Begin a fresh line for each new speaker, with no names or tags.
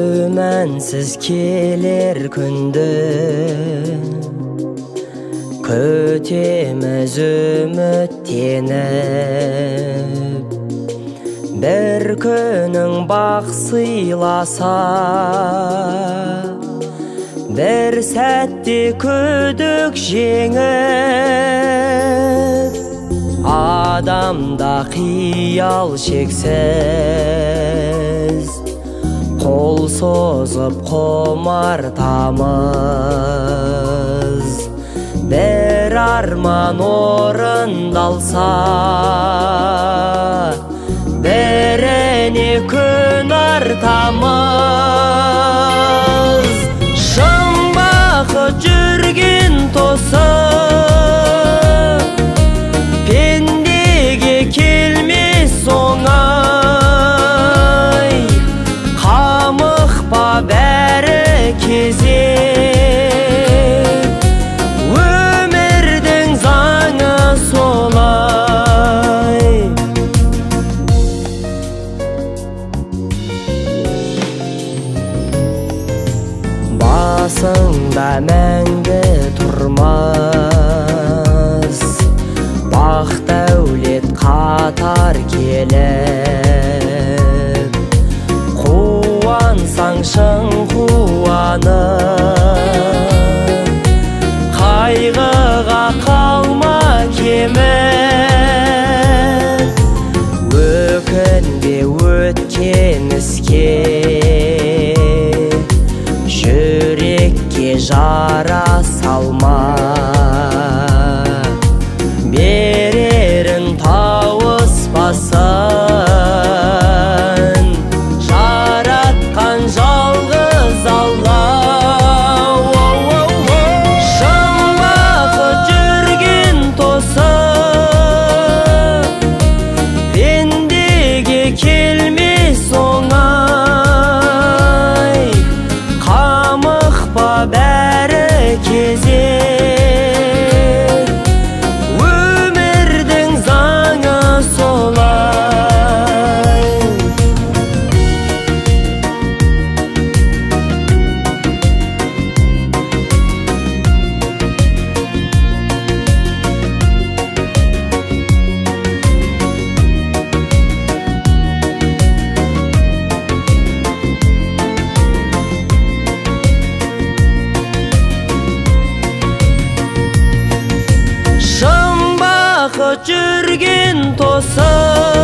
күмәнсіз келер күнді күтеміз үміттеніп, бір күнің бақ сыйласа, бір сәтте күдік жеңіп, адамда қиял шексіз, қол созып құмартамыз. Бір арман орындалса, біріне күн артамыз. Шын бақыт жүрген тосып, пендеге келмес оңай. Қамықпа бәрі кезек, өмірдің заңы солай. Басыңда мәңгі тұрмас, бақ дәулет қатар келіп, қуансаң шын қуанып, қайғыға қалма кеміп. Өкінбе өткен іске, жүрекке жара салма. Берерін тауыспасын, жаратқан жалғыз Алла. Шын бақыт жүрген тосып, пендеге келмес оңай. Қамықпа бәрі кезек, өмірдің заңы солай. Шын бақыт жүрген тосып,